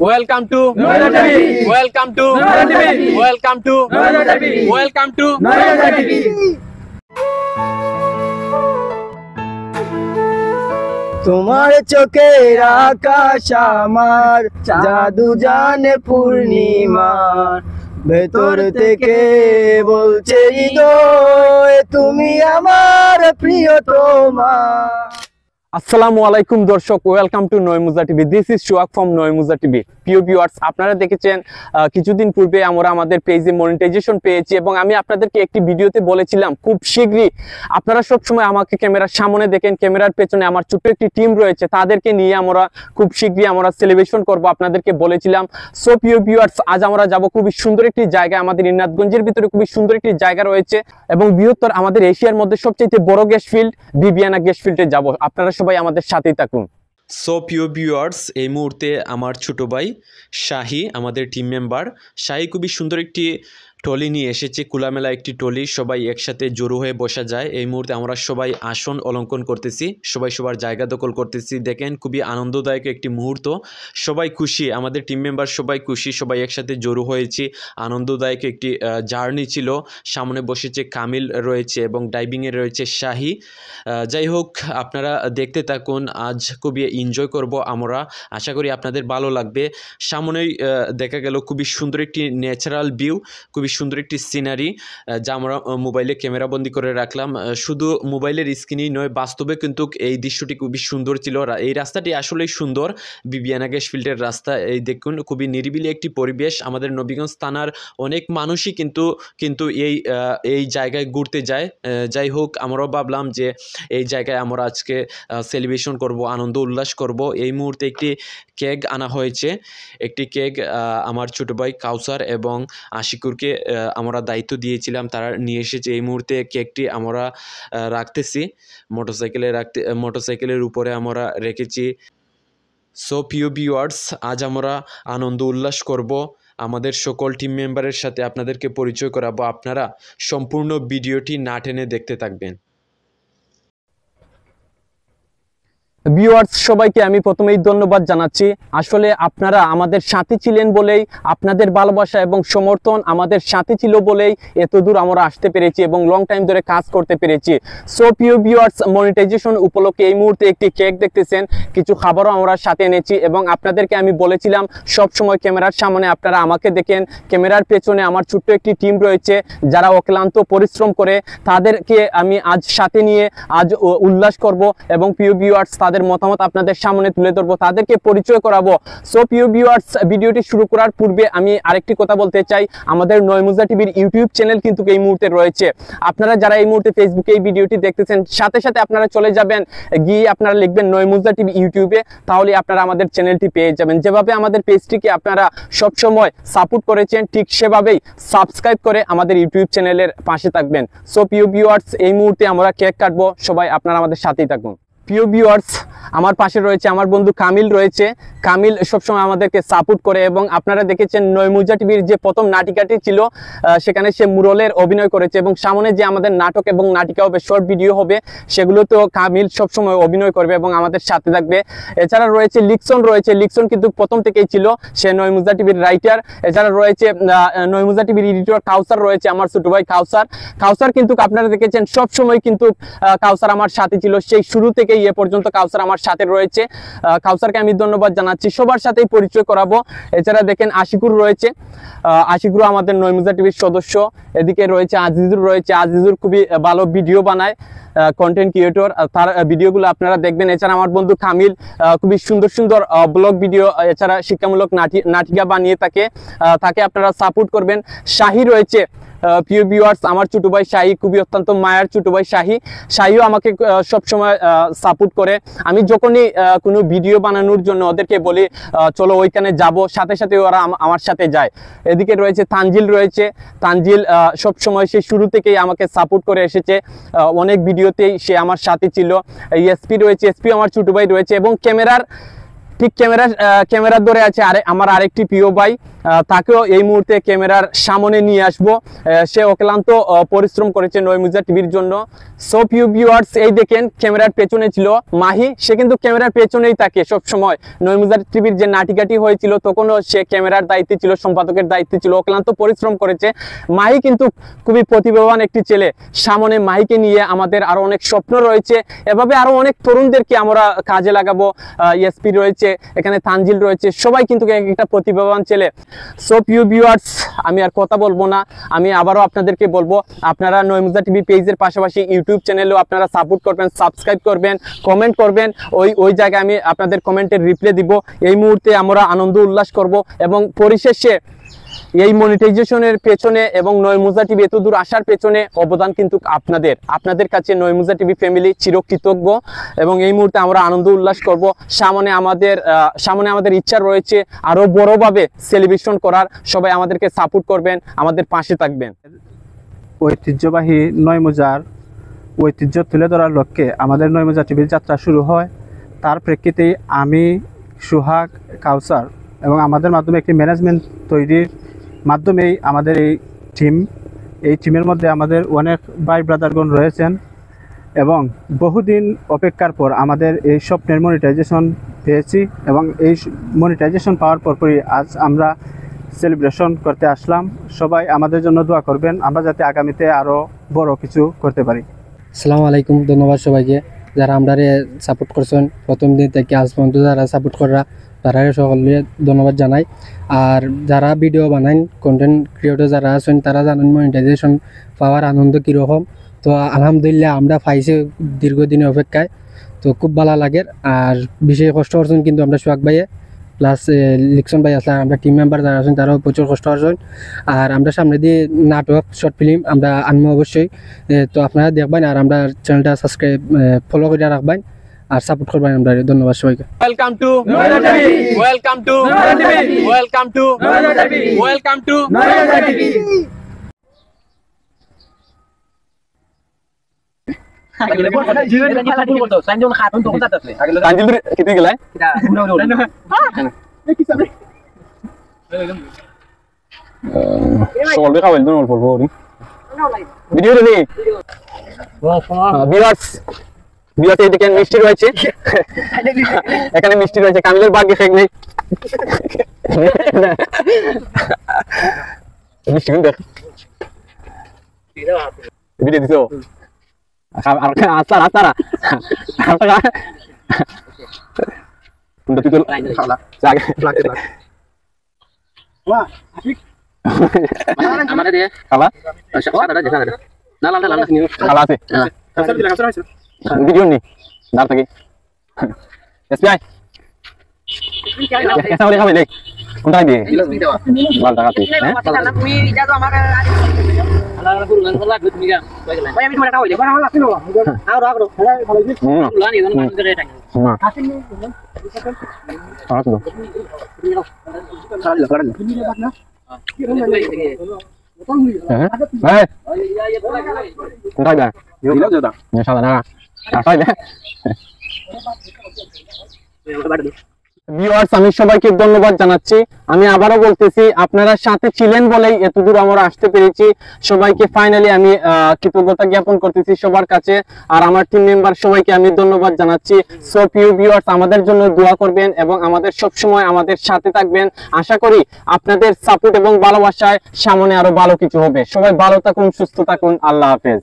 Welcome to Welcome to Welcome to Welcome to তোমার চোখের আকাশ আমার জাদু জানে পূর্ণিমা ভেতর থেকে বলছে হৃদয় তুমি আমার প্রিয়তমা। আসসালামু আলাইকুম দর্শক, ওয়েলকাম টু নয়মুজা TV. This is Sohag from নয়মুজা টিভি। প্রিয় ভিউয়ার্স, আপনারা দেখেছেন কিছুদিন পূর্বে আমরা আমাদের পেজে মনিটাইজেশন পেয়েছি এবং আমি আপনাদেরকে একটি ভিডিওতে বলেছিলাম খুব শীঘ্রই আপনারা সবসময় আমাকে ক্যামেরার সামনে দেখেন, ক্যামেরার পেছনে আমার ছোট্ট একটি টিম রয়েছে, তাদেরকে নিয়ে আমরা খুব শীঘ্রই আমরা সেলিব্রেশন করব আপনাদেরকে বলেছিলাম। সো প্রিয় ভিউয়ার্স, আজ আমরা যাব খুবই সুন্দর একটি জায়গা, আমাদের ইনাতগঞ্জের ভিতরে খুবই সুন্দর একটি জায়গা রয়েছে এবং বৃহত্তর আমাদের এশিয়ার মধ্যে সবচেয়ে বড় গ্যাস ফিল্ড বিবিয়ানা গ্যাস ফিল্ডে যাব। আপনারা সবাই আমাদের সাথেই থাকুন। সো প্রিয় ভিউয়ার্স, এই মুহূর্তে আমার ছোট ভাই শাহি, আমাদের টিম মেম্বার শাহি খুবই সুন্দর একটি টলি নিয়ে এসেছে, খোলামেলা একটি টলি, সবাই একসাথে জড়ো হয়ে বসা যায়। এই মুহূর্তে আমরা সবাই আসন অলঙ্কন করতেছি, সবাই সবার জায়গা দখল করতেছি। দেখেন খুবই আনন্দদায়ক একটি মুহূর্ত, সবাই খুশি, আমাদের টিম মেম্বার সবাই খুশি, সবাই একসাথে জড়ো হয়েছি। আনন্দদায়ক একটি জার্নি ছিল। সামনে বসেছে কামিল রয়েছে এবং ডাইভিংয়ে রয়েছে শাহি। যাই হোক, আপনারা দেখতে থাকুন, আজ খুবই এনজয় করব আমরা, আশা করি আপনাদের ভালো লাগবে। সামনেই দেখা গেল খুবই সুন্দর একটি ন্যাচারাল ভিউ, খুবই সুন্দর একটি সিনারি, যা আমরা মোবাইলে ক্যামেরাবন্দি করে রাখলাম। শুধু মোবাইলের স্ক্রিনেই নয়, বাস্তবে কিন্তু এই দৃশ্যটি খুবই সুন্দর ছিল। এই রাস্তাটি আসলেই সুন্দর, বিবিয়ানা গ্যাস ফিল্ডের রাস্তা। এই দেখুন খুবই নিরিবিলি একটি পরিবেশ। আমাদের নবীগঞ্জ থানার অনেক মানুষই কিন্তু এই জায়গায় ঘুরতে যায়। যাই হোক, আমরাও ভাবলাম যে এই জায়গায় আমরা আজকে সেলিব্রেশন করব, আনন্দ উল্লাস করব। এই মুহূর্তে একটি কেক আনা হয়েছে, একটি কেক আমার ছোট ভাই কাউসার এবং আশিকুরকে আমরা দায়িত্ব দিয়েছিলাম, তারা নিয়ে এসেছে। এই মুহূর্তে কেকটি আমরা রাখতেছি, মোটরসাইকেলের উপরে আমরা রেখেছি। সো প্রিয় ভিউয়ার্স, আজ আমরা আনন্দ উল্লাস করব, আমাদের সকল টিম মেম্বারের সাথে আপনাদেরকে পরিচয় করাবো। আপনারা সম্পূর্ণ ভিডিওটি না টেনে দেখতে থাকবেন। ভিউয়ার্স, সবাইকে আমি প্রথমেই ধন্যবাদ জানাচ্ছি। আসলে আপনারা আমাদের সাথে ছিলেন বলেই, আপনাদের ভালোবাসা এবং সমর্থন আমাদের সাথে ছিল বলেই এতদূর আমরা আসতে পেরেছি এবং লং টাইম ধরে কাজ করতে পেরেছি। সো প্রিয় ভিউয়ার্স, মনিটাইজেশন উপলক্ষে এই মুহূর্তে একটি কেক দেখতেছেন, কিছু খাবারও আমরা সাথে এনেছি এবং আপনাদেরকে আমি বলেছিলাম সব সময় ক্যামেরার সামনে আপনারা আমাকে দেখেন, ক্যামেরার পেছনে আমার ছোট্ট একটি টিম রয়েছে যারা অক্লান্ত পরিশ্রম করে, তাদেরকে আমি আজ সাথে নিয়ে আজ উল্লাস করব এবং প্রিয় ভিউয়ার্স তাদের মতামত আপনাদের সামনে তুলে ধরবো, তাদেরকে পরিচয় করাবো। সো প্রিয় ভিউয়ার্স, ভিডিওটি শুরু করার পূর্বে আমি আরেকটি কথা বলতে চাই, আমাদের নয়মুজা টিভির ইউটিউব চ্যানেল কিন্তু এই মুহূর্তে রয়েছে। আপনারা যারা এই মুহূর্তে ফেসবুকে এই ভিডিওটি দেখতেছেন, সাথে সাথে আপনারা চলে যাবেন, গিয়ে আপনারা লিখবেন নয়মুজা টিভি ইউটিউবে, তাহলে আপনারা আমাদের চ্যানেলটি পেয়ে যাবেন। যেভাবে আমাদের পেজটিকে আপনারা সবসময় সাপোর্ট করেছেন, ঠিক সেভাবেই সাবস্ক্রাইব করে আমাদের ইউটিউব চ্যানেলের পাশে থাকবেন। সো প্রিয় ভিউয়ার্স, এই মুহূর্তে আমরা কেক কাটবো, সবাই আপনারা আমাদের সাথেই থাকুন। প্রিয় ভিউয়ার্স, আমার পাশে রয়েছে আমার বন্ধু কামিল রয়েছে। কামিল সবসময় আমাদেরকে সাপোর্ট করে এবং আপনারা দেখেছেন নয়মুজা টিভির যে প্রথম নাটিকাটি ছিল সেখানে সে মুরলের অভিনয় করেছে এবং সামনে যে আমাদের নাটক এবং নাটিকা হবে, শর্ট ভিডিও হবে, সেগুলোতেও কামিল সবসময় অভিনয় করবে এবং আমাদের সাথে থাকবে। এছাড়া রয়েছে লিকসন কিন্তু প্রথম থেকেই ছিল, সে নয়মুজা টিভির রাইটার। এছাড়া রয়েছে নয়মুজা টিভির এডিটর কাউসার রয়েছে, আমার ছোট ভাই কাউসার কিন্তু আপনারা দেখেছেন সবসময় কিন্তু কাউসার আমার সাথে ছিল, সেই শুরু থেকে এ পর্যন্ত কাউসার আমার সাথে রয়েছে। কাউসারকে আমি ধন্যবাদ জানাচ্ছি, সবার সাথেই পরিচয় করাবো। এছাড়া দেখেন আশিকুর রয়েছে, আশিকুর আমাদের নয়মুজা টিভির সদস্য। এদিকে রয়েছে আজিজুর খুবই ভালো ভিডিও বানায়, কন্টেন্ট ক্রিয়েটর, তার ভিডিওগুলো আপনারা দেখবেন। এছাড়া আমার বন্ধু কামিল খুবই সুন্দর সুন্দর ব্লগ ভিডিও, এছাড়া শিক্ষামূলক নাটিকা বানিয়ে তাকে আপনারা সাপোর্ট করবেন। শাহি রয়েছে, প্রিয় ভিউয়ার্স, আমার ছোট ভাই শাহি, খুবই অত্যন্ত মায়ার ছোট ভাই শাহিও আমাকে সবসময় সাপোর্ট করে। আমি যখনই কোনো ভিডিও বানানোর জন্য ওদেরকে বলি চলো ওইখানে যাব, সাথে সাথে ওরা আমার সাথে যায়। এদিকে রয়েছে তানজিল সবসময় সে শুরু থেকেই আমাকে সাপোর্ট করে এসেছে, অনেক ভিডিওতেই সে আমার সাথে ছিল। এসপি রয়েছে, এসপি আমার ছোট ভাই রয়েছে এবং ক্যামেরার ঠিক ক্যামেরা ধরে আছে আমার আরেকটি প্রিয় ভাই, তাকেও এই মুহূর্তে ক্যামেরার সামনে নিয়ে আসবো। সে অক্লান্ত পরিশ্রম করেছে নয়মুজা টিভির জন্য। সো প্রিয় ভিউয়ার্স, এই দেখেন ক্যামেরার পেছনে ছিল মাহি, সে কিন্তু ক্যামেরার পেছনেই থাকে সব সময়। নয়মুজা টিভির যে নাটিকাটি হয়েছিল তখনও সে ক্যামেরার দায়িত্বে ছিল, সম্পাদকের দায়িত্বে ছিল, অক্লান্ত পরিশ্রম করেছে। মাহি কিন্তু খুবই প্রতিভাবান একটি ছেলে। সামনে মাহিকে নিয়ে আমাদের আরো অনেক স্বপ্ন রয়েছে, এভাবে আরো অনেক তরুণদেরকে আমরা কাজে লাগাবো। এসপি রয়েছে, এখানে তানজিল রয়েছে, সবাই কিন্তু একটা প্রতিভাবান ছেলে। সো প্রিয় ভিউয়ার্স, আমি আর কথা বলবো না, আমি আবারও আপনাদেরকে বলবো আপনারা নয়মুজা টিভি পেজের পাশাপাশি ইউটিউব চ্যানেলেও আপনারা সাপোর্ট করবেন, সাবস্ক্রাইব করবেন, কমেন্ট করবেন। ওই জায়গায় আমি আপনাদের কমেন্টের রিপ্লাই দিব। এই মুহূর্তে আমরা আনন্দ উল্লাস করব এবং পরিশেষে এই মনিটাইজেশনের পেছনে এবং নয়মুজা টিভি এত দূর আসার পেছনে অবদান কিন্তু আপনাদের কাছে নয়মুজা টিভি ফ্যামিলি চিরকৃতজ্ঞ। এবং এই মুহূর্তে আমরা আনন্দ উল্লাস করব। সামনে আমাদের ইচ্ছা রয়েছে আরো বড়ভাবে সেলিব্রেশন করার। সবাই আমাদেরকে সাপোর্ট করবেন, আমাদের পাশে থাকবেন। ঐতিহ্যবাহী নয়মুজার ঐতিহ্য তুলে ধরার লক্ষ্যে আমাদের নয়মুজা টিভির যাত্রা শুরু হয়। তার প্রেক্ষিতেই আমি, সোহাগ, কাউসার এবং আমাদের মাধ্যমে একটি ম্যানেজমেন্ট তৈরির মাধ্যমেই আমাদের এই টিমের মধ্যে আমাদের অনেক ভাই ব্রাদারগণ রয়েছেন এবং বহুদিন অপেক্ষার পর আমাদের এই স্বপ্নের মনিটাইজেশন পেয়েছি এবং এই মনিটাইজেশন পাওয়ার পরপরই আজ আমরা সেলিব্রেশন করতে আসলাম। সবাই আমাদের জন্য দোয়া করবেন, আমরা যাতে আগামীতে আরও বড় কিছু করতে পারি। আসসালামু আলাইকুম, ধন্যবাদ সবাইকে যারা আমরা সাপোর্ট করছেন প্রথম দিন থেকে আজ পর্যন্ত, যারা সাপোর্ট করা তারা সকলে ধন্যবাদ জানাই। আর যারা ভিডিও বানান, কন্টেন্ট ক্রিয়েটর যারা আছেন, তারা জানেন মনিটাইজেশন পাওয়ার আনন্দ কীরকম। তো আলহামদুলিল্লাহ আমরা পাইছি দীর্ঘদিনের অপেক্ষায়, তো খুব ভালো লাগে। আর বিশেষ কষ্ট করছেন কিন্তু আমরা সোহাগ ভাইয়ে প্লাস লিকশন ভাই আসলে আমরা টিম মেম্বার যারা আছেন তারাও প্রচুর কষ্ট করছেন। আর আমরা সামনে দিয়ে নাটক, শর্ট ফিল্ম আমরা আনবো অবশ্যই। তো আপনারা দেখবেন আর আমরা চ্যানেলটা সাবস্ক্রাইব ফলো করে রাখবেন আর সাপোর্ট করবেন আমরা। ধন্যবাদ সবাইকে। ওয়েলকাম টু নয়মুজা টিভি, ওয়েলকাম টু নয়মুজা টিভি, ওয়েলকাম টু নয়মুজা টিভি, ওয়েলকাম টু নয়মুজা টিভি। মিষ্টি রয়েছে, এখানে মিষ্টি রয়েছে, কামিলের ভাগ্যে ফেক নেই। মিষ্টি দেখ ভিডিও দিছো ভিডিও নি দাঁড় থাকি এসপিআই কেসা বলে খাবে দেখ কোনটা দিয়ে লাল টাকা তুই হ্যাঁ তুমি যা তো আমার আলাদা পুরো গান লাগবে তুমি যা ভাই আমি তোমার টাকা হইলে বড় লাগছিল আরো আরো ভালো হইছে লানি জন মান করে টাকা না আসেন নি আরো তো কারণ তুমি বাদ না কি রকম হ্যাঁ হ্যাঁ কোনটা দা দিলাও দাদা ইনশাআল্লাহ না আপাই দে ভিউয়ার্স, আমি সবাইকে ধন্যবাদ জানাচ্ছি। আমি আবারও বলতেছি আপনারা সাথে ছিলেন বলেই এতদূর আমরা আসতে পেরেছি। সবাইকে ফাইনালি আমি কৃতজ্ঞতা জ্ঞাপন করতেছি সবার কাছে। আর আমার টিম মেম্বার সবাইকে আমি ধন্যবাদ জানাচ্ছি। সো প্রিয় ভিউয়ার্স, আমাদের জন্য দোয়া করবেন এবং আমাদের সব সময় আমাদের সাথে থাকবেন। আশা করি আপনাদের সাপোর্ট এবং ভালোবাসায় সামনে আরো ভালো কিছু হবে। সবাই ভালো থাকুন, সুস্থ থাকুন। আল্লাহ হাফেজ।